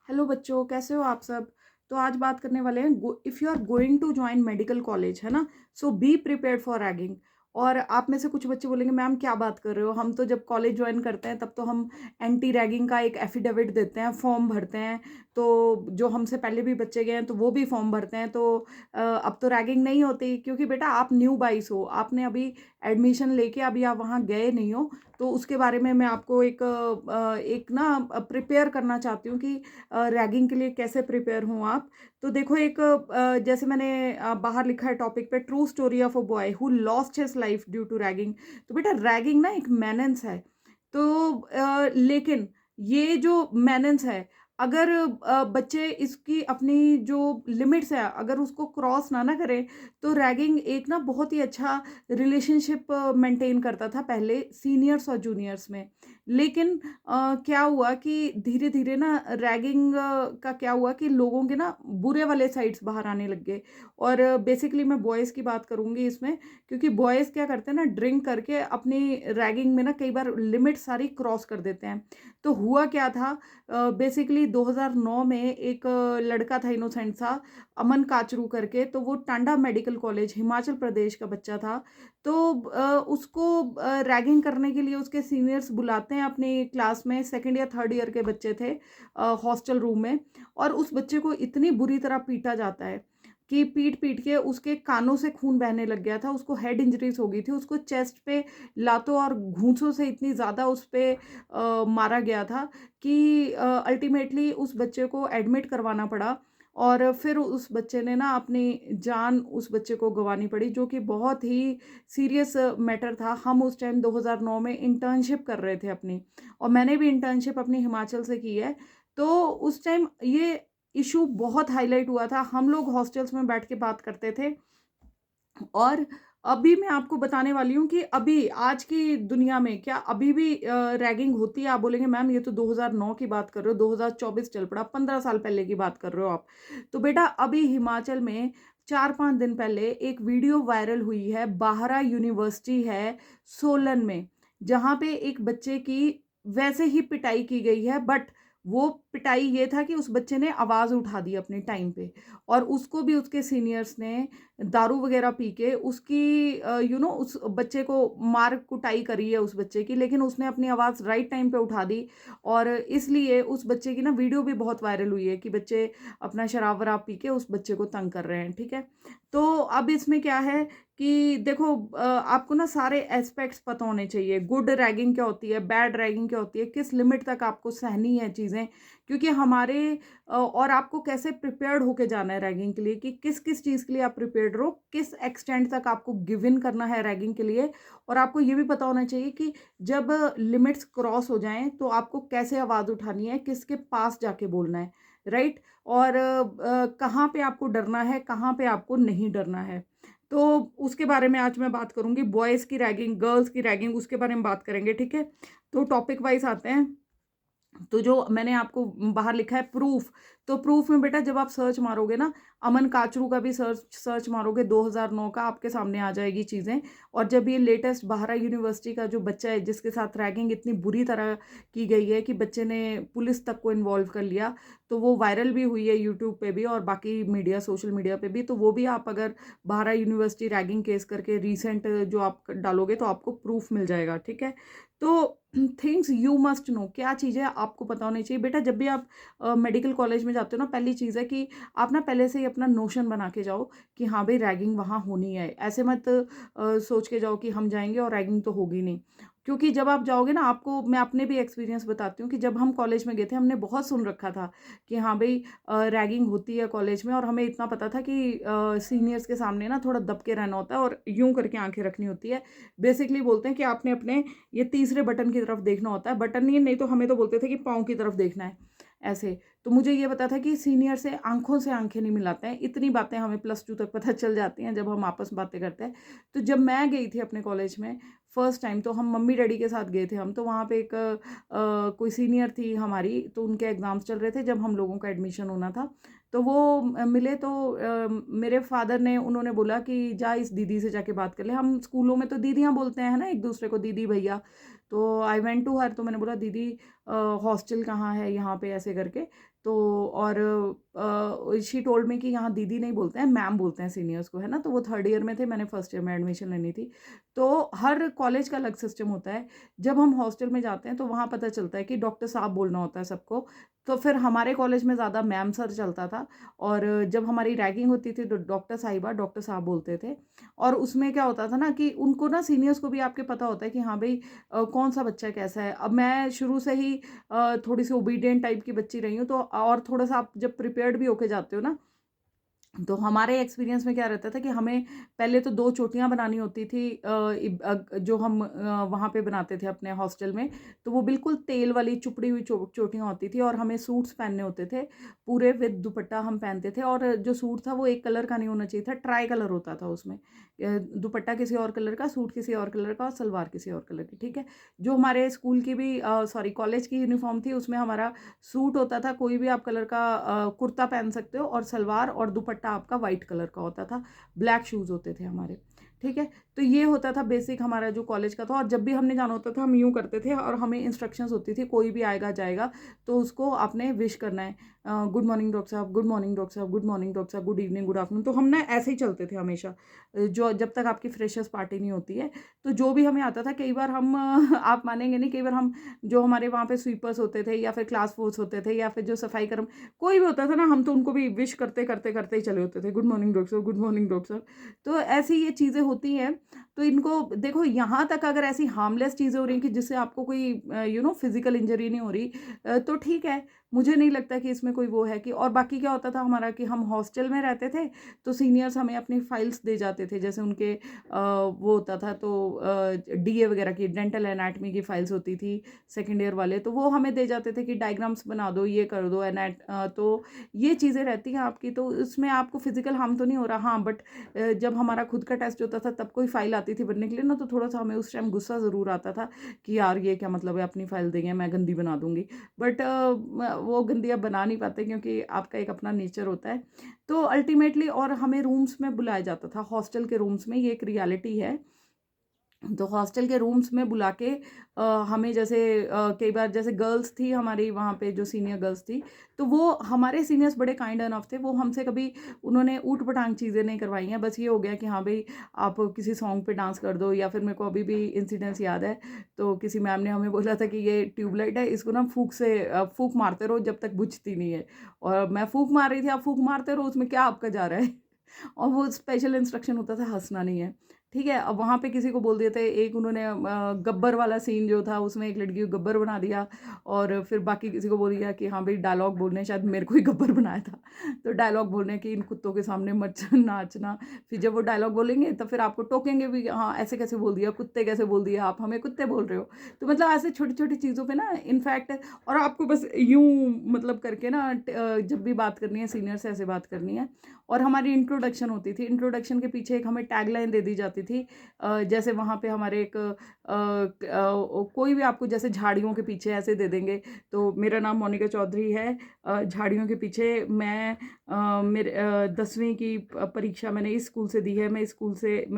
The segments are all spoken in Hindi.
हेलो बच्चों, कैसे हो आप सब। तो आज बात करने वाले हैं, if you are going to join medical college, है ना। So be prepared for ragging. और आप में से कुछ बच्चे बोलेंगे मैम क्या बात कर रहे हो, हम तो जब कॉलेज ज्वाइन करते हैं तब तो हम एंटी रैगिंग का एक एफिडेविट देते हैं, फॉर्म भरते हैं। तो जो हमसे पहले भी बच्चे गए हैं तो वो भी फॉर्म भरते हैं। तो अब तो रैगिंग नहीं होती, क्योंकि बेटा आप न्यू बाइस हो, आपने अभी एडमिशन लेके अभी आप वहाँ गए नहीं हो। तो उसके बारे में मैं आपको एक ना प्रिपेयर करना चाहती हूँ कि रैगिंग के लिए कैसे प्रिपेयर हों आप। तो देखो जैसे मैंने बाहर लिखा है टॉपिक पे, true story of a boy who lost his life due to ragging. तो बेटा रैगिंग ना एक मेनेंस है। तो लेकिन ये जो मेनेंस है, अगर बच्चे इसकी अपनी जो लिमिट्स है अगर उसको क्रॉस ना करें, तो रैगिंग एक ना बहुत ही अच्छा रिलेशनशिप मेंटेन करता था पहले सीनियर्स और जूनियर्स में। लेकिन क्या हुआ कि धीरे-धीरे ना रैगिंग का क्या हुआ कि लोगों के ना बुरे वाले साइड्स बाहर आने लग गए। और बेसिकली मैं बॉयज़ की बात करूँगी इसमें, क्योंकि बॉयज़ क्या करते हैं ना, ड्रिंक करके अपनी रैगिंग में ना कई बार लिमिट सारी क्रॉस कर देते हैं। तो हुआ क्या था, बेसिकली 2009 में एक लड़का था इनोसेंट सा, अमन काचरू करके। तो वो टांडा मेडिकल कॉलेज हिमाचल प्रदेश का बच्चा था। तो उसको रैगिंग करने के लिए उसके सीनियर्स बुलाते हैं अपनी क्लास में, सेकंड या थर्ड ईयर के बच्चे थे, हॉस्टल रूम में। और उस बच्चे को इतनी बुरी तरह पीटा जाता है कि पीट-पीट के उसके कानों से खून बहने लग गया था, उसको हेड इंजरीज़ हो गई थी, उसको चेस्ट पे लातों और घूंसों से इतनी ज़्यादा उस पे मारा गया था कि अल्टीमेटली उस बच्चे को एडमिट करवाना पड़ा। और फिर उस बच्चे ने ना अपनी जान उस बच्चे को गँवानी पड़ी, जो कि बहुत ही सीरियस मैटर था। हम उस टाइम 2009 में इंटर्नशिप कर रहे थे अपनी, और मैंने भी इंटर्नशिप अपनी हिमाचल से की है। तो उस टाइम ये इश्यू बहुत हाईलाइट हुआ था, हम लोग हॉस्टल्स में बैठ के बात करते थे। और अभी मैं आपको बताने वाली हूँ कि अभी आज की दुनिया में क्या अभी भी रैगिंग होती है। आप बोलेंगे मैम ये तो 2009 की बात कर रहे हो, 2024 चल पड़ा, 15 साल पहले की बात कर रहे हो आप। तो बेटा अभी हिमाचल में 4-5 दिन पहले एक वीडियो वायरल हुई है, बाहरा यूनिवर्सिटी है सोलन में, जहाँ पे एक बच्चे की वैसे ही पिटाई की गई है। बट वो पिटाई ये था कि उस बच्चे ने आवाज़ उठा दी अपने टाइम पे, और उसको भी उसके सीनियर्स ने दारू वगैरह पी के उसकी उस बच्चे को मार कुटाई करी है उस बच्चे की, लेकिन उसने अपनी आवाज़ राइट टाइम पे उठा दी। और इसलिए उस बच्चे की ना वीडियो भी बहुत वायरल हुई है कि बच्चे अपना शराब वराब पी के उस बच्चे को तंग कर रहे हैं, ठीक है। तो अब इसमें क्या है कि देखो, आपको ना सारे एस्पेक्ट्स पता होने चाहिए, गुड रैगिंग क्या होती है, बैड रैगिंग क्या होती है, किस लिमिट तक आपको सहनी है चीज़ें। क्योंकि और आपको कैसे प्रिपेयर्ड होके जाना है रैगिंग के लिए, कि किस-किस चीज़ के लिए आप प्रिपेयर्ड रहो, किस एक्सटेंट तक आपको गिव इन करना है रैगिंग के लिए। और आपको ये भी पता होना चाहिए कि जब लिमिट्स क्रॉस हो जाएँ तो आपको कैसे आवाज़ उठानी है, किसके पास जाके बोलना है, राइट? और कहाँ पे आपको डरना है, कहाँ पे आपको नहीं डरना है। तो उसके बारे में आज मैं बात करूँगी, बॉयज़ की रैगिंग, गर्ल्स की रैगिंग, उसके बारे में बात करेंगे, ठीक है? तो टॉपिक वाइज़ आते हैं। तो जो मैंने आपको बाहर लिखा है प्रूफ, तो प्रूफ में बेटा जब आप सर्च मारोगे ना, अमन काचरू का भी सर्च सर्च मारोगे 2009 का, आपके सामने आ जाएगी चीज़ें। और जब ये लेटेस्ट बाहरा यूनिवर्सिटी का जो बच्चा है जिसके साथ रैगिंग इतनी बुरी तरह की गई है कि बच्चे ने पुलिस तक को इन्वॉल्व कर लिया, तो वो वायरल भी हुई है यूट्यूब पे भी और बाकी मीडिया, सोशल मीडिया पे भी। तो वो भी आप अगर बाहरा यूनिवर्सिटी रैगिंग केस करके रिसेंट जो आप डालोगे तो आपको प्रूफ मिल जाएगा, ठीक है। तो थिंग्स यू मस्ट नो, क्या चीज़ें आपको पता होनी चाहिए बेटा। जब भी आप मेडिकल कॉलेज में जाते हो ना, पहली चीज़ है कि आप ना पहले से ही अपना नोशन बना के जाओ कि हाँ भाई रैगिंग वहाँ होनी है। ऐसे मत सोच के जाओ कि हम जाएंगे और रैगिंग तो होगी नहीं। क्योंकि जब आप जाओगे ना, आपको मैं अपने भी एक्सपीरियंस बताती हूँ कि जब हम कॉलेज में गए थे हमने बहुत सुन रखा था कि हाँ भाई रैगिंग होती है कॉलेज में। और हमें इतना पता था कि सीनियर्स के सामने ना थोड़ा दब के रहना होता है और यूं करके आंखें रखनी होती है। बेसिकली बोलते हैं कि आपने अपने ये तीसरे बटन की तरफ देखना होता है, बटन नहीं तो हमें तो बोलते थे कि पाँव की तरफ देखना है ऐसे। तो मुझे ये पता था कि सीनियर से आंखें नहीं मिलाते हैं। इतनी बातें हमें +2 तक पता चल जाती हैं जब हम आपस में बातें करते हैं। तो जब मैं गई थी अपने कॉलेज में फर्स्ट टाइम, तो हम मम्मी डैडी के साथ गए थे हम। तो वहाँ पे एक कोई सीनियर थी हमारी, तो उनके एग्ज़ाम्स चल रहे थे जब हम लोगों का एडमिशन होना था। तो वो मिले, तो मेरे फादर ने, उन्होंने बोला कि जा इस दीदी से जाके बात कर ले। हम स्कूलों में तो दीदियाँ बोलते हैं ना एक दूसरे को, दीदी भैया। तो आई वेंट टू हर, तो मैंने बोला दीदी हॉस्टल कहाँ है यहाँ पे, ऐसे करके। तो और शी टोल्ड मी कि यहाँ दीदी नहीं बोलते हैं, मैम बोलते हैं सीनियर्स को, है ना। तो वो थर्ड ईयर में थे, मैंने फर्स्ट ईयर में एडमिशन लेनी थी। तो हर कॉलेज का अलग सिस्टम होता है। जब हम हॉस्टल में जाते हैं तो वहाँ पता चलता है कि डॉक्टर साहब बोलना होता है सबको। तो फिर हमारे कॉलेज में ज़्यादा मैम सर चलता था, और जब हमारी रैगिंग होती थी तो डॉक्टर साहिबा, डॉक्टर साहब बोलते थे। और उसमें क्या होता था ना कि उनको ना, सीनियर्स को भी आपके पता होता है कि हाँ भाई कौन सा बच्चा कैसा है। अब मैं शुरू से ही थोड़ी सी ओबीडियंट टाइप की बच्ची रही हूँ, तो और थोड़ा सा आप जब प्रिपेयर्ड भी होके जाते हो ना, तो हमारे एक्सपीरियंस में क्या रहता था कि हमें पहले तो 2 चोटियाँ बनानी होती थी, जो हम वहाँ पे बनाते थे अपने हॉस्टल में। तो वो बिल्कुल तेल वाली चुपड़ी हुई चोटियाँ होती थी, और हमें सूट्स पहनने होते थे पूरे विद दुपट्टा हम पहनते थे। और जो सूट था वो एक कलर का नहीं होना चाहिए था, ट्राई कलर होता था उसमें। दुपट्टा किसी और कलर का, सूट किसी और कलर का, और सलवार किसी और कलर की, ठीक है। जो हमारे स्कूल की भी सॉरी कॉलेज की यूनिफॉर्म थी, उसमें हमारा सूट होता था कोई भी आप कलर का, कुर्ता पहन सकते हो, और सलवार और दुपट्टा आपका वाइट कलर का होता था। ब्लैक शूज़ होते थे हमारे, ठीक है। तो ये होता था बेसिक हमारा जो कॉलेज का था। और जब भी हमने जाना होता था हम यूँ करते थे, और हमें इंस्ट्रक्शंस होती थी, कोई भी आएगा जाएगा तो उसको आपने विश करना है, गुड मॉर्निंग डॉक्टर साहब, गुड मॉर्निंग डॉक्टर साहब, गुड मॉर्निंग डॉक्टर साहब, गुड इवनिंग, गुड आफ्टरनून। तो हम ना ऐसे ही चलते थे हमेशा, जो जब तक आपकी फ्रेशर्स पार्टी नहीं होती है। तो जो भी हमें आता था, कई बार हम आप मानेंगे नहीं, कई बार हम, जो हमारे वहाँ पे स्वीपर्स होते थे, या फिर क्लास फोर्स होते थे, या फिर जो सफाई कर्म कोई भी होता था ना, हम तो उनको भी विश करते करते करते ही चले होते थे, गुड मॉर्निंग डॉक्टर साहब, गुड मॉर्निंग डॉक्टर साहब। तो ऐसी ये चीज़ें होती हैं। तो इनको देखो, यहाँ तक अगर ऐसी हार्मलेस चीज़ें हो रही हैं कि जिससे आपको कोई फिजिकल इंजरी नहीं हो रही, तो ठीक है। मुझे नहीं लगता कि इसमें कोई वो है कि, और बाकी क्या होता था हमारा कि हम हॉस्टल में रहते थे, तो सीनियर्स हमें अपनी फाइल्स दे जाते थे। जैसे उनके वो होता था, तो डीए वगैरह की, डेंटल एनाटमी की फाइल्स होती थी, सेकेंड ईयर वाले, तो वो हमें दे जाते थे कि डायग्राम्स बना दो, ये कर दो, तो ये चीज़ें रहती हैं आपकी। तो इसमें आपको फिजिकल हार्म तो नहीं हो रहा, हाँ। बट जब हमारा खुद का टेस्ट होता था, तब कोई फाइल आती थी बनने के लिए ना, तो थोड़ा सा हमें उस टाइम गुस्सा ज़रूर आता था कि यार ये क्या मतलब है, अपनी फाइल देंगे, मैं गंदी बना दूंगी। बट वो गंदी आप बना नहीं पाते, क्योंकि आपका एक अपना नेचर होता है। तो अल्टीमेटली, और हमें रूम्स में बुलाया जाता था, हॉस्टल के रूम्स में, ये एक रियलिटी है। तो हॉस्टल के रूम्स में बुला के हमें, जैसे कई बार जैसे गर्ल्स थी हमारी वहाँ पे, जो सीनियर गर्ल्स थी, तो वो हमारे सीनियर्स बड़े काइंड एनफ थे। वो हमसे कभी उन्होंने ऊट पटांग चीज़ें नहीं करवाई हैं। बस ये हो गया कि हाँ भाई, आप किसी सॉन्ग पे डांस कर दो। या फिर मेरे को अभी भी इंसिडेंस याद है, तो किसी मैम ने हमें बोला था कि ये ट्यूबलाइट है, इसको ना फूक से फूक मारते रहो जब तक बुझती नहीं है। और मैं फूक मार रही थी, आप फूक मारते रहो, उसमें क्या आपका जा रहा है। और वो स्पेशल इंस्ट्रक्शन होता था, हंसना नहीं है, ठीक है। अब वहाँ पे किसी को बोल दिए थे, एक उन्होंने गब्बर वाला सीन जो था, उसमें एक लड़की को गब्बर बना दिया। और फिर बाकी किसी को बोल दिया कि हाँ भाई डायलॉग बोलने, शायद मेरे को ही गब्बर बनाया था। तो डायलॉग बोलने कि इन कुत्तों के सामने मत नाचना। फिर जब वो डायलॉग बोलेंगे तो फिर आपको टोकेंगे भी, हाँ ऐसे कैसे बोल दिया, कुत्ते कैसे बोल दिया, आप हमें कुत्ते बोल रहे हो। तो मतलब ऐसे छोटी छोटी चीज़ों पे ना, इनफैक्ट, और आपको बस यूं मतलब करके ना, जब भी बात करनी है सीनियर से ऐसे बात करनी है। और हमारी इंट्रोडक्शन होती थी, इंट्रोडक्शन के पीछे एक हमें टैगलाइन दे दी जाती थी। जैसे वहाँ पे हमारे एक कोई भी आपको जैसे झाड़ियों के पीछे ऐसे दे देंगे। तो मेरा नाम मोनिका चौधरी है, झाड़ियों के पीछे मैं, मेरे 10वीं की परीक्षा मैंने इस स्कूल से दी है, मैं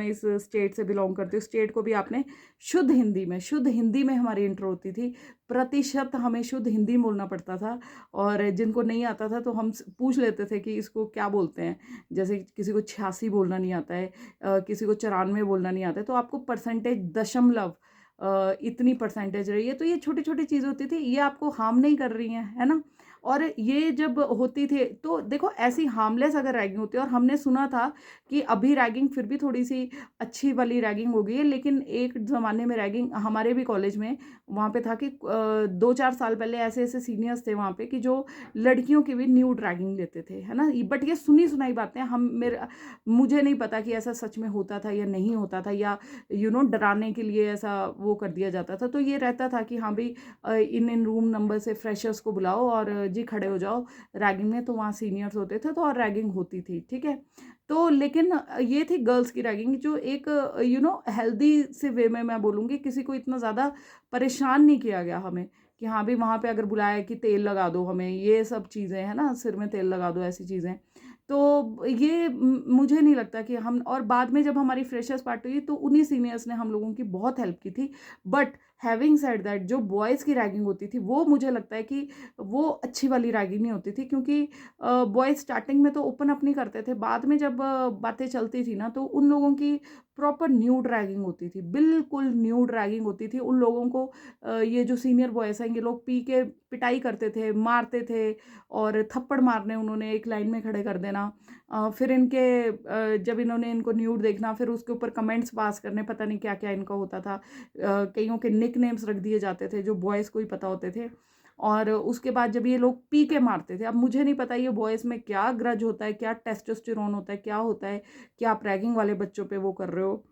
इस स्टेट से बिलोंग करती हूँ। स्टेट को भी आपने शुद्ध हिंदी में हमारी इंट्रो होती थी। प्रतिशत हमें शुद्ध हिंदी बोलना पड़ता था। और जिनको नहीं आता था तो हम पूछ लेते थे कि इसको क्या बोलते हैं। जैसे किसी को 86 बोलना नहीं आता है, किसी को 94 बोलना नहीं आता है, तो आपको परसेंटेज, दशमलव, इतनी परसेंटेज रही है। तो ये छोटी छोटी चीज़ होती थी, ये आपको हार्म नहीं कर रही हैं, है ना। और ये जब होती थी, तो देखो ऐसी हार्मलेस अगर रैगिंग होती है, और हमने सुना था कि अभी रैगिंग फिर भी थोड़ी सी अच्छी वाली रैगिंग हो गई है, लेकिन एक ज़माने में रैगिंग हमारे भी कॉलेज में वहाँ पे था कि 2-4 साल पहले ऐसे ऐसे सीनियर्स थे वहाँ पे कि जो लड़कियों की भी न्यूड रैगिंग लेते थे, है ना। बट ये सुनी सुनाई बातें, मुझे नहीं पता कि ऐसा सच में होता था या नहीं होता था, या डराने के लिए ऐसा वो कर दिया जाता था। तो ये रहता था कि हाँ भाई, इन इन रूम नंबर से फ्रेशर्स को बुलाओ और जी खड़े हो जाओ रैगिंग में। तो वहाँ सीनियर्स होते थे, तो और रैगिंग होती थी, ठीक है। तो लेकिन ये थी गर्ल्स की रैगिंग, जो एक हेल्दी से वे में मैं बोलूँगी, किसी को इतना ज़्यादा परेशान नहीं किया गया हमें कि हाँ भाई वहाँ पे अगर बुलाया कि तेल लगा दो हमें, ये सब चीज़ें हैं ना, सिर में तेल लगा दो, ऐसी चीज़ें। तो ये मुझे नहीं लगता कि हम, और बाद में जब हमारी फ्रेशर्स पार्टी हुई तो उन्हीं सीनियर्स ने हम लोगों की बहुत हेल्प की थी। बट हैविंग सेड दैट, जो बॉयज़ की रैगिंग होती थी वो मुझे लगता है कि वो अच्छी वाली रैगिंग नहीं होती थी, क्योंकि बॉयज़ स्टार्टिंग में तो ओपन अप नहीं करते थे, बाद में जब बातें चलती थी ना तो उन लोगों की प्रॉपर न्यूड रैगिंग होती थी, बिल्कुल न्यूड रैगिंग होती थी उन लोगों को। ये जो सीनियर बॉयज़ हैं ये लोग पी के पिटाई करते थे, मारते थे, और थप्पड़ मारने उन्होंने एक लाइन में खड़े कर देना। फिर जब इन्होंने इनको न्यूड देखना फिर उसके ऊपर कमेंट्स पास करने, पता नहीं क्या-क्या इनका होता था। कईयों के निकनेम्स रख दिए जाते थे जो बॉयज़ को ही पता होते थे। और उसके बाद जब ये लोग पी के मारते थे, अब मुझे नहीं पता ये बॉयज़ में क्या ग्रज होता है, क्या टेस्टोस्टेरोन होता है, क्या होता है कि आप रैगिंग वाले बच्चों पे वो कर रहे हो।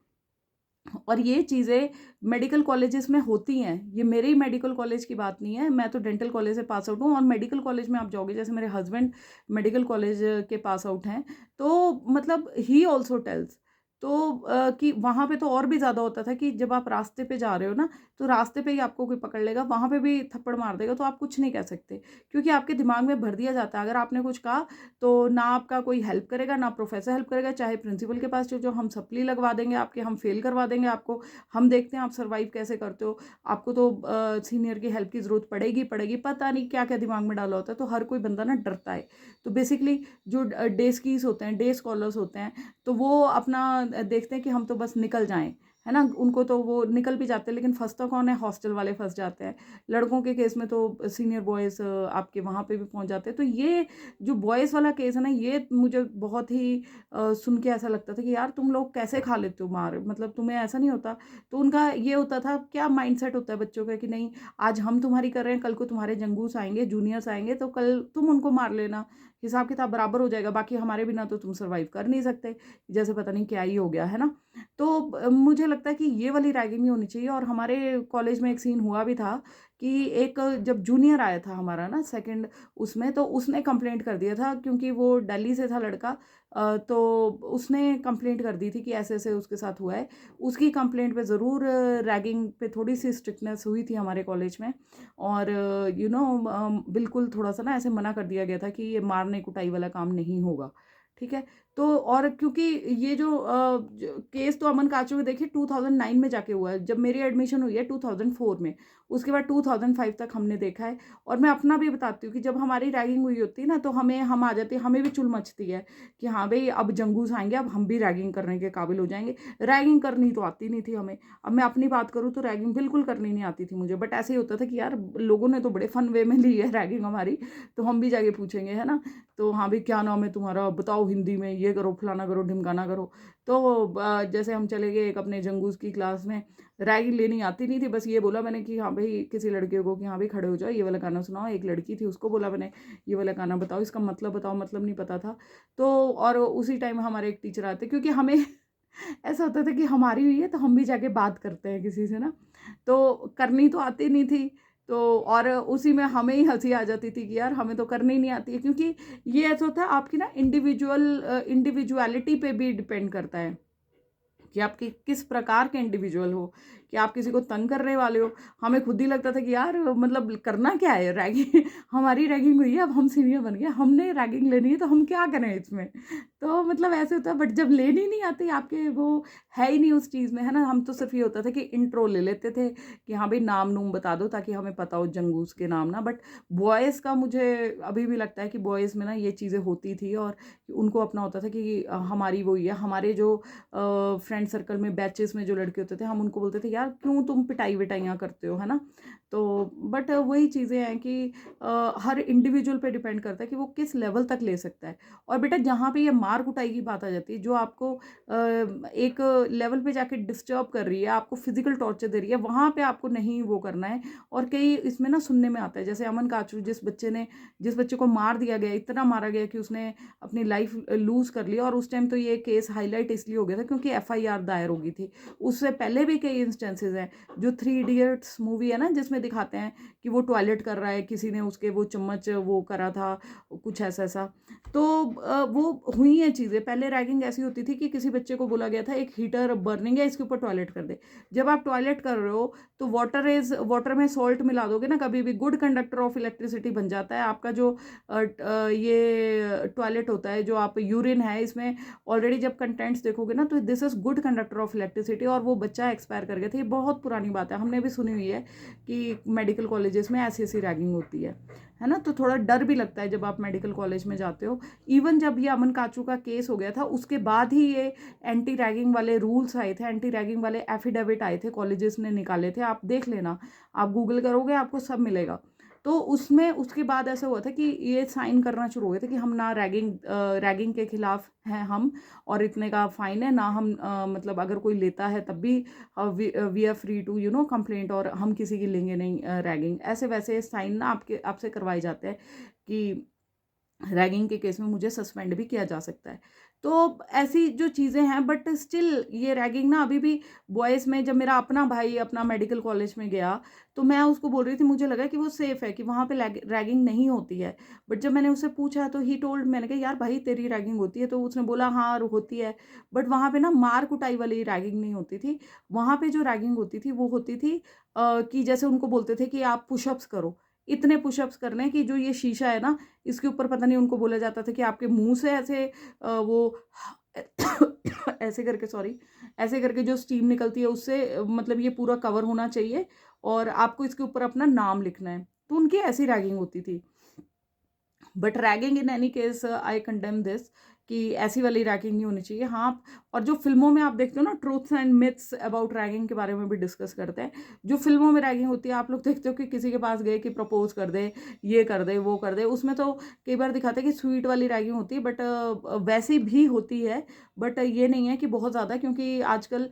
और ये चीज़ें मेडिकल कॉलेजेस में होती हैं, ये मेरे ही मेडिकल कॉलेज की बात नहीं है, मैं तो डेंटल कॉलेज से पास आउट हूँ, और मेडिकल कॉलेज में आप जाओगे, जैसे मेरे हस्बैंड मेडिकल कॉलेज के पास आउट हैं, तो मतलब ही ऑल्सो टेल्स, तो कि वहाँ पे तो और भी ज़्यादा होता था कि जब आप रास्ते पे जा रहे हो ना, तो रास्ते पे ही आपको कोई पकड़ लेगा, वहाँ पे भी थप्पड़ मार देगा, तो आप कुछ नहीं कह सकते, क्योंकि आपके दिमाग में भर दिया जाता है, अगर आपने कुछ कहा तो ना आपका कोई हेल्प करेगा, ना प्रोफेसर हेल्प करेगा, चाहे प्रिंसिपल के पास चले जाओ, हम सप्ली लगवा देंगे आपके, हम फेल करवा देंगे आपको, हम देखते हैं आप सर्वाइव कैसे करते हो, आपको तो सीनियर की हेल्प की ज़रूरत पड़ेगी पड़ेगी, पता नहीं क्या क्या दिमाग में डाला होता है, तो हर कोई बंदा ना डरता है। तो बेसिकली जो डे स्कीज होते हैं, डे स्कॉलर्स होते हैं, तो वो अपना देखते हैं कि हम तो बस निकल जाएं, है ना, उनको तो वो निकल भी जाते हैं, लेकिन फंसता कौन है, हॉस्टल वाले फंस जाते हैं। लड़कों के केस में तो सीनियर बॉयज़ आपके वहाँ पे भी पहुँच जाते हैं। तो ये जो बॉयज़ वाला केस है ना, ये मुझे बहुत ही सुन के ऐसा लगता था कि यार तुम लोग कैसे खा लेते हो मार, मतलब तुम्हें ऐसा नहीं होता। तो उनका ये होता था, क्या माइंडसेट होता है बच्चों का कि नहीं, आज हम तुम्हारी कर रहे हैं, कल को तुम्हारे जंगूस आएंगे, जूनियर्स आएंगे, तो कल तुम उनको मार लेना, हिसाब किताब बराबर हो जाएगा, बाकी हमारे बिना तो तुम सर्वाइव कर नहीं सकते, जैसे पता नहीं क्या ही हो गया है ना। तो मुझे लगता है कि ये वाली रैगिंग नहीं होनी चाहिए। और हमारे कॉलेज में एक सीन हुआ भी था कि एक जब जूनियर आया था हमारा ना सेकंड, उसमें तो उसने कंप्लेंट कर दिया था, क्योंकि वो दिल्ली से था लड़का। तो उसने कंप्लेंट कर दी थी कि ऐसे ऐसे उसके साथ हुआ है। उसकी कंप्लेंट पे ज़रूर रैगिंग पे थोड़ी सी स्ट्रिक्टनेस हुई थी हमारे कॉलेज में। और बिल्कुल थोड़ा सा ना ऐसे मना कर दिया गया था कि ये मारने कुटाई वाला काम नहीं होगा, ठीक है। तो और क्योंकि ये जो केस तो अमन काचू के देखिए 2009 में जाके हुआ है, जब मेरी एडमिशन हुई है 2004 में, उसके बाद 2005 तक हमने देखा है। और मैं अपना भी बताती हूँ कि जब हमारी रैगिंग हुई होती है ना, तो हम आ जाते हैं, हमें भी चुल मचती है कि हाँ भाई अब जंगूस आएंगे, अब हम भी रैगिंग करने के काबिल हो जाएंगे। रैगिंग करनी तो आती नहीं थी हमें। अब मैं अपनी बात करूँ तो रैगिंग बिल्कुल करनी नहीं आती थी मुझे, बट ऐसे ही होता था कि यार लोगों ने तो बड़े फन वे में ली है रैगिंग हमारी, तो हम भी जाके पूछेंगे, है ना। तो हाँ भाई क्या नाम है तुम्हारा, बताओ हिंदी में, ये करो फलाना करो ढिमकाना करो। तो जैसे हम चले गए एक अपने जंगूस की क्लास में, रैगिंग लेनी आती नहीं थी, बस ये बोला मैंने कि हाँ भाई किसी लड़के को कि हाँ भाई खड़े हो जाओ, ये वाला गाना सुनाओ। एक लड़की थी, उसको बोला मैंने ये वाला गाना बताओ, इसका मतलब बताओ, मतलब नहीं पता था। तो और उसी टाइम हमारे एक टीचर आते, क्योंकि हमें ऐसा होता था कि हमारी हुई है तो हम भी जाके बात करते हैं किसी से ना, तो करनी तो आती नहीं थी। तो और उसी में हमें ही हंसी आ जाती थी कि यार हमें तो करनी नहीं आती है, क्योंकि ये ऐसा होता है आपकी ना इंडिविजुअलिटी पे भी डिपेंड करता है कि आप किस प्रकार के इंडिविजुअल हो, कि आप किसी को तंग करने वाले हो। हमें खुद ही लगता था कि यार मतलब करना क्या है, रैगिंग हमारी रैगिंग हुई है, अब हम सीनियर बन गए, हमने रैगिंग लेनी है तो हम क्या करें इसमें। तो मतलब ऐसे होता है, बट जब लेनी नहीं आती आपके, वो है ही नहीं उस चीज़ में, है ना। हम तो सिर्फ ये होता था कि इंट्रो ले लेते थे कि हाँ भाई नाम नूम बता दो ताकि हमें पता हो जंगूस के नाम ना। बट बॉयज़ का मुझे अभी भी लगता है कि बॉयज़ में ना ये चीज़ें होती थी, और उनको अपना होता था कि हमारी वो ही है, हमारे जो फ्रेंड सर्कल में बैचेस में जो लड़के होते थे, हम उनको बोलते थे यार क्यों तुम पिटाई विटाइयाँ करते हो, है ना। तो बट वही चीज़ें हैं कि हर इंडिविजुअल पे डिपेंड करता है कि वो किस लेवल तक ले सकता है। और बेटा जहाँ पे ये मार कुटाई की बात आ जाती है, जो आपको एक लेवल पे जाके डिस्टर्ब कर रही है, आपको फिजिकल टॉर्चर दे रही है, वहाँ पे आपको नहीं वो करना है। और कई इसमें ना सुनने में आता है, जैसे अमन काचू जिस बच्चे को मार दिया गया, इतना मारा गया कि उसने अपनी लाइफ लूज कर ली। और उस टाइम तो ये केस हाईलाइट इसलिए हो गया था क्योंकि एफआईआर दायर हो गई थी। उससे पहले भी कई इंस्टेंसेस हैं, जो थ्री इडियट्स मूवी है ना, जिसमें दिखाते हैं कि वो टॉयलेट कर रहा है, किसी ने उसके वो चम्मच वो करा था, कुछ ऐसा ऐसा। तो वो हुई हैं चीज़ें। पहले रैगिंग ऐसी होती थी कि किसी बच्चे को बोला गया था एक हीटर बर्निंग है, इसके ऊपर टॉयलेट कर दे। जब आप टॉयलेट कर रहे हो तो वाटर में सॉल्ट मिला दोगे ना, कभी भी गुड कंडक्टर ऑफ इलेक्ट्रिसिटी बन जाता है आपका जो ये टॉयलेट होता है, जो आप यूरिन है इसमें ऑलरेडी जब कंटेंट्स देखोगे ना, तो this is good conductor of electricity. और वो बच्चा एक्सपायर कर गया थे, ये बहुत पुरानी बात है, हमने भी सुनी हुई है कि मेडिकल कॉलेजेस में ऐसी ऐसी रैगिंग होती है ना। तो थोड़ा डर भी लगता है जब आप मेडिकल कॉलेज में जाते हो। इवन जब ये अमन काचू का केस हो गया था उसके बाद ही ये एंटी रैगिंग वाले रूल्स आए थे, एंटी रैगिंग वाले एफिडेविट आए थे, कॉलेजेस ने निकाले थे, आप देख लेना, आप गूगल करोगे आपको सब मिलेगा। तो उसमें उसके बाद ऐसा हुआ था कि ये साइन करना शुरू हो गए थे कि हम ना रैगिंग के खिलाफ हैं हम, और इतने का फाइन है ना, हम मतलब अगर कोई लेता है तब भी we are free to complaint, और हम किसी की लेंगे नहीं रैगिंग, ऐसे वैसे साइन ना आपसे करवाए जाते हैं कि रैगिंग के केस में मुझे सस्पेंड भी किया जा सकता है। तो ऐसी जो चीज़ें हैं, बट स्टिल ये रैगिंग ना अभी भी बॉयज़ में, जब मेरा अपना भाई अपना मेडिकल कॉलेज में गया तो मैं उसको बोल रही थी, मुझे लगा कि वो सेफ़ है, कि वहाँ पे रैगिंग नहीं होती है। बट जब मैंने उससे पूछा तो ही टोल्ड, मैंने कहा यार भाई तेरी रैगिंग होती है? तो उसने बोला हाँ होती है, बट वहाँ पे ना मार कुटाई वाली रैगिंग नहीं होती थी। वहाँ पे जो रैगिंग होती थी वो होती थी कि जैसे उनको बोलते थे कि आप पुशअप्स करो, इतने पुशअप्स करने कि जो ये शीशा है ना, इसके ऊपर पता नहीं उनको बोला जाता था कि आपके मुंह से ऐसे वो ऐसे करके, सॉरी, ऐसे करके जो स्टीम निकलती है उससे मतलब ये पूरा कवर होना चाहिए, और आपको इसके ऊपर अपना नाम लिखना है। तो उनकी ऐसी रैगिंग होती थी। But ragging in any case I condemn this, कि ऐसी वाली रैगिंग नहीं होनी चाहिए। हाँ, और जो फिल्मों में आप देखते हो ना, truths and myths about ragging के बारे में भी डिस्कस करते हैं। जो फिल्मों में रैगिंग होती है, आप लोग देखते हो कि किसी के पास गए कि प्रपोज कर दे, ये कर दे, वो कर दे, उसमें तो कई बार दिखाते हैं कि स्वीट वाली रैगिंग होती है, बट वैसी भी होती है। बट ये नहीं है कि बहुत ज़्यादा, क्योंकि आजकल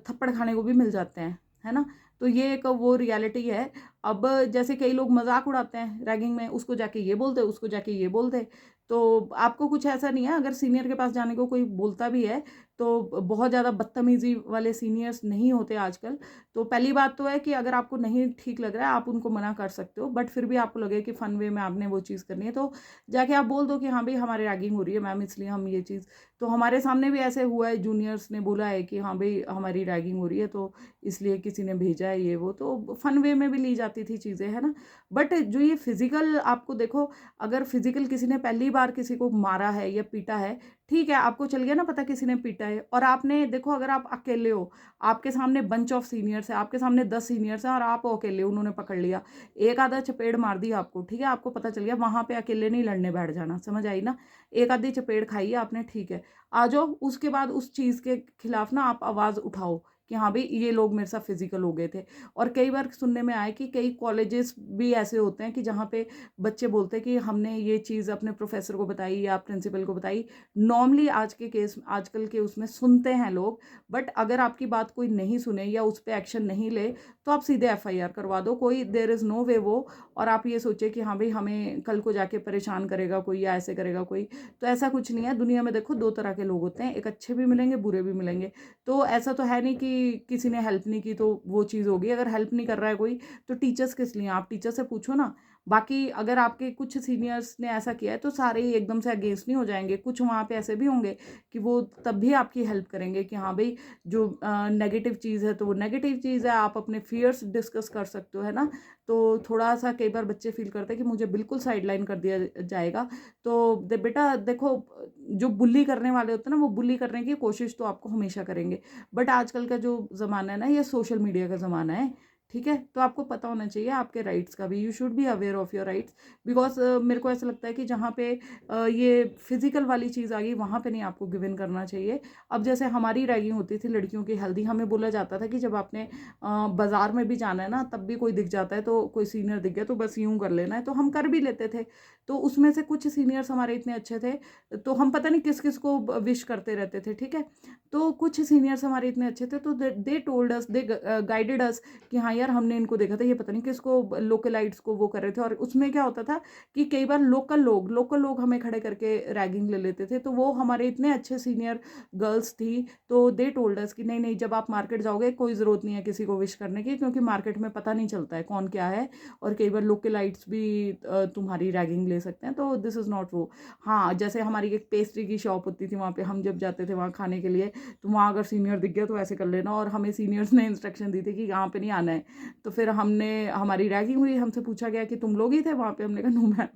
थप्पड़ खाने को भी मिल जाते हैं, है ना। तो ये एक वो रियलिटी है। अब जैसे कई लोग मजाक उड़ाते हैं रैगिंग में, उसको जाके ये बोल दे, उसको जाके ये बोल दे। तो आपको कुछ ऐसा नहीं है, अगर सीनियर के पास जाने को कोई बोलता भी है तो बहुत ज़्यादा बदतमीजी वाले सीनियर्स नहीं होते आजकल। तो पहली बात तो है कि अगर आपको नहीं ठीक लग रहा है आप उनको मना कर सकते हो, बट फिर भी आपको लगे कि फन वे में आपने वो चीज़ करनी है तो जाके आप बोल दो कि हाँ भाई हमारे रैगिंग हो रही है मैम, इसलिए हम ये चीज़। तो हमारे सामने भी ऐसे हुआ है, जूनियर्स ने बोला है कि हाँ भाई हमारी रैगिंग हो रही है तो इसलिए किसी ने भेजा है, ये वो, तो फन वे में भी ली जाती थी चीज़ें, है ना। बट जो ये फिजिकल, आपको देखो, अगर फिजिकल किसी ने पहली बार किसी को मारा है या पीटा है, ठीक है, आपको चल गया ना पता किसी ने पीटा है, और आपने देखो अगर आप अकेले हो, आपके सामने बंच ऑफ सीनियर्स है, आपके सामने 10 सीनियर्स हैं और आप अकेले, उन्होंने पकड़ लिया, एक आधा चपेड़ मार दी आपको, ठीक है, आपको पता चल गया, वहां पे अकेले नहीं लड़ने बैठ जाना, समझ आई ना। एक आधी चपेड़ खाई है आपने, ठीक है, आ जाओ, उसके बाद उस चीज़ के खिलाफ ना आप आवाज़ उठाओ कि हाँ भाई ये लोग मेरे साथ फिजिकल हो गए थे। और कई बार सुनने में आए कि कई कॉलेजेस भी ऐसे होते हैं कि जहाँ पे बच्चे बोलते हैं कि हमने ये चीज़ अपने प्रोफेसर को बताई या प्रिंसिपल को बताई। नॉर्मली आजकल के उसमें सुनते हैं लोग, बट अगर आपकी बात कोई नहीं सुने या उस पर एक्शन नहीं ले तो आप सीधे एफआईआर करवा दो, कोई देयर इज़ नो वे वो। और आप ये सोचे कि हाँ भाई हमें कल को जाके परेशान करेगा कोई या ऐसे करेगा कोई, तो ऐसा कुछ नहीं है। दुनिया में देखो दो तरह के लोग होते हैं, एक अच्छे भी मिलेंगे बुरे भी मिलेंगे। तो ऐसा तो है नहीं कि किसी ने हेल्प नहीं की तो वो चीज़ होगी। अगर हेल्प नहीं कर रहा है कोई तो टीचर्स किस लिए, आप टीचर से पूछो ना। बाकी अगर आपके कुछ सीनियर्स ने ऐसा किया है तो सारे ही एकदम से अगेंस्ट नहीं हो जाएंगे, कुछ वहाँ पे ऐसे भी होंगे कि वो तब भी आपकी हेल्प करेंगे कि हाँ भाई जो नेगेटिव चीज़ है तो वो नेगेटिव चीज़ है, आप अपने फियर्स डिस्कस कर सकते हो, है ना। तो थोड़ा सा कई बार बच्चे फील करते हैं कि मुझे बिल्कुल साइडलाइन कर दिया जाएगा। तो बेटा देखो, जो बुली करने वाले होते हैं ना वो बुली करने की कोशिश तो आपको हमेशा करेंगे, बट आजकल का जो ज़माना है ना ये सोशल मीडिया का ज़माना है, ठीक है। तो आपको पता होना चाहिए आपके राइट्स का भी, you should be aware of your rights. Because मेरे को ऐसा लगता है कि जहाँ पे ये फिजिकल वाली चीज़ आ गई वहाँ पे नहीं आपको गिव इन करना चाहिए। अब जैसे हमारी रैगिंग होती थी लड़कियों की हेल्दी, हमें बोला जाता था कि जब आपने बाज़ार में भी जाना है ना तब भी कोई दिख जाता है तो कोई सीनियर दिख गया तो बस यूँ कर लेना है, तो हम कर भी लेते थे। तो उसमें से कुछ सीनियर्स हमारे इतने अच्छे थे तो हम पता नहीं किस किस को विश करते रहते थे, ठीक है। तो कुछ सीनियर्स हमारे इतने अच्छे थे तो they told us, they guided अस कि हाँ यार हमने इनको देखा था, ये पता नहीं किसको लोकलाइट्स को वो कर रहे थे। और उसमें क्या होता था कि कई बार लोकल लोग हमें खड़े करके रैगिंग ले लेते थे। तो वो हमारे इतने अच्छे सीनियर गर्ल्स थी तो दे टोल्ड अस कि नहीं नहीं, जब आप मार्केट जाओगे कोई ज़रूरत नहीं है किसी को विश करने की, क्योंकि मार्केट में पता नहीं चलता है कौन क्या है, और कई बार लोकलाइट्स भी तुम्हारी रैगिंग ले सकते हैं, तो दिस इज़ नॉट वो। हाँ, जैसे हमारी एक पेस्ट्री की शॉप होती थी, वहाँ पे हम जब जाते थे वहाँ खाने के लिए, तो वहाँ अगर सीनियर दिख गया तो ऐसे कर लेना, और हमें सीनियर्स ने इंस्ट्रक्शन दी थी कि यहाँ पे नहीं आना है। तो फिर हमारी रैगिंग हुई, हमसे पूछा गया कि तुम लोग ही थे वहाँ पे, हमने कहा नो मैम।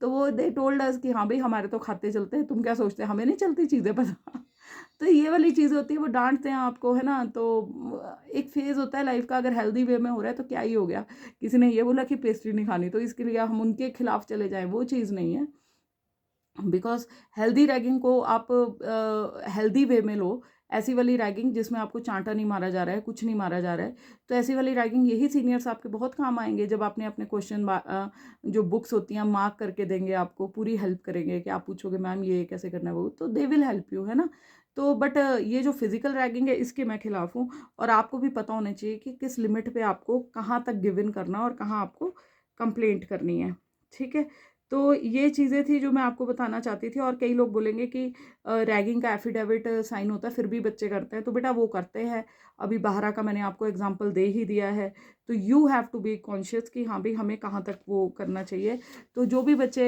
तो वो दे टोल्ड अस कि हाँ भाई हमारे तो खाते चलते हैं, तुम क्या सोचते हैं हमें नहीं चलती चीज़ें पता। तो ये वाली चीज़ होती है, वो डाँटते हैं आपको, है ना? तो एक फ़ेज़ होता है लाइफ़ का, अगर हेल्दी वे में हो रहा है तो क्या ही हो गया। किसी ने ये बोला कि पेस्ट्री नहीं खानी तो इसके लिए हम उनके खिलाफ चले जाएँ, वो चीज़ नहीं है। बिकॉज़ हेल्दी रैगिंग को आप हेल्दी वे में लो, ऐसी वाली रैगिंग जिसमें आपको चाँटा नहीं मारा जा रहा है, कुछ नहीं मारा जा रहा है। तो ऐसी वाली रैगिंग यही सीनियर्स आपके बहुत काम आएँगे, जब आपने अपने क्वेश्चन जो बुक्स होती हैं मार्क करके देंगे आपको, पूरी हेल्प करेंगे कि आप पूछोगे मैम ये कैसे करना है वो, तो दे विल हेल्प यू, है ना? तो बट ये जो फिज़िकल रैगिंग है इसके मैं खिलाफ हूँ, और आपको भी पता होना चाहिए कि किस लिमिट पे आपको कहाँ तक गिव इन करना है और कहाँ आपको कंप्लेंट करनी है, ठीक है? तो ये चीज़ें थी जो मैं आपको बताना चाहती थी। और कई लोग बोलेंगे कि रैगिंग का एफिडेविट साइन होता है फिर भी बच्चे करते हैं, तो बेटा वो करते हैं। अभी बाहरा का मैंने आपको एग्जांपल दे ही दिया है। तो you have to be conscious कि हाँ भाई हमें कहाँ तक वो करना चाहिए। तो जो भी बच्चे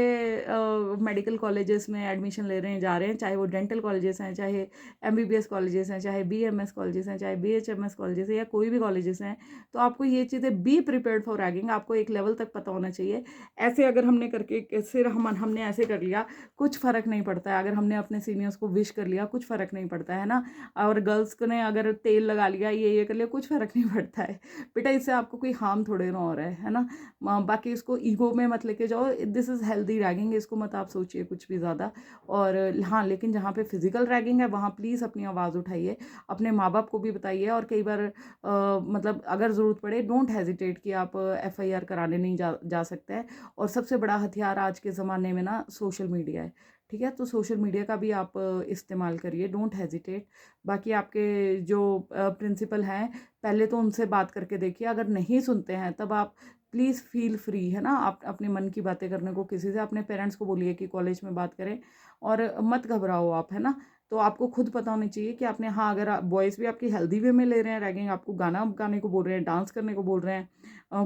मेडिकल कॉलेजेस में एडमिशन ले रहे हैं, जा रहे हैं, चाहे वो डेंटल कॉलेजेस हैं, चाहे एमबीबीएस कॉलेजेस हैं, चाहे बीएमएस कॉलेजेस हैं, चाहे बीएचएमएस कॉलेजेस हैं, या कोई भी कॉलेजेस हैं, तो आपको ये चीज़ें बी प्रिपेयर्ड फॉर रैगिंग, आपको एक लेवल तक पता होना चाहिए। ऐसे अगर हमने करके सिर हमने ऐसे कर लिया, कुछ फ़र्क नहीं पड़ता है। अगर हमने अपने सीनियर्स को विश कर लिया, कुछ फ़र्क नहीं पड़ता है ना। और गर्ल्स को ने अगर तेल लगा लिया, ये कर लिया, कुछ फ़र्क नहीं पड़ता है। बेटा इससे आपको कोई हार्म थोड़े ना हो रहा है ना। बाकी इसको ईगो में मत लेके जाओ, दिस इज़ हेल्दी रैगिंग, इसको मत आप सोचिए कुछ भी ज़्यादा। और हाँ, लेकिन जहाँ पे फिज़िकल रैगिंग है वहाँ प्लीज़ अपनी आवाज़ उठाइए, अपने माँ बाप को भी बताइए। और कई बार मतलब अगर ज़रूरत पड़े, डोंट हेजिटेट कि आप एफआईआर कराने नहीं जा सकते हैं। और सबसे बड़ा हथियार आज के ज़माने में ना सोशल मीडिया है, ठीक है? तो सोशल मीडिया का भी आप इस्तेमाल करिए, डोंट हेजिटेट। बाकी आपके जो प्रिंसिपल हैं, पहले तो उनसे बात करके देखिए, अगर नहीं सुनते हैं तब आप प्लीज़ फ़ील फ्री, है ना, आप अपने मन की बातें करने को किसी से। अपने पेरेंट्स को बोलिए कि कॉलेज में बात करें, और मत घबराओ आप, है ना। तो आपको खुद पता होना चाहिए कि आपने, हाँ, अगर बॉयज़ भी आपकी हेल्दी वे में ले रहे हैं रैगिंग, आपको गाना गाने को बोल रहे हैं, डांस करने को बोल रहे हैं,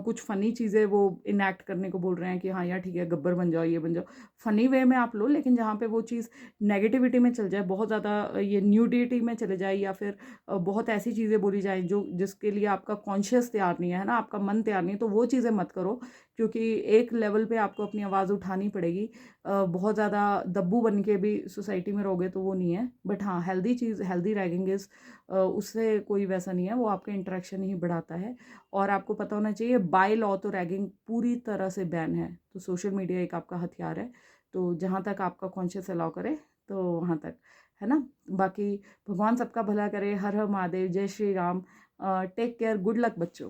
कुछ फ़नी चीज़ें वो इनैक्ट करने को बोल रहे हैं कि हाँ यार ठीक है, गब्बर बन जाओ, ये बन जाओ, फ़नी वे में आप लो। लेकिन जहाँ पे वो चीज़ नेगेटिविटी में चल जाए, बहुत ज़्यादा ये न्यूडिटी में चले जाए, या फिर बहुत ऐसी चीज़ें बोली जाए जो जिसके लिए आपका कॉन्शियस तैयार नहीं है ना, आपका मन तैयार नहीं है, तो वो चीज़ें मत करो। क्योंकि एक लेवल पे आपको अपनी आवाज़ उठानी पड़ेगी। बहुत ज़्यादा दब्बू बन के भी सोसाइटी में रहोगे तो वो नहीं है। बट हाँ, healthy cheese, healthy ragging is, उससे कोई वैसा नहीं है, वो आपका इंटरेक्शन ही बढ़ाता है। और आपको पता होना चाहिए बाय लॉ तो रैगिंग पूरी तरह से बैन है। तो सोशल मीडिया एक आपका हथियार है, तो जहाँ तक आपका कॉन्शियस अलाउ करे तो वहाँ तक, है ना। बाकी भगवान सबका भला करे। हर हर महादेव, जय Shri Ram. Take care, good luck बच्चों।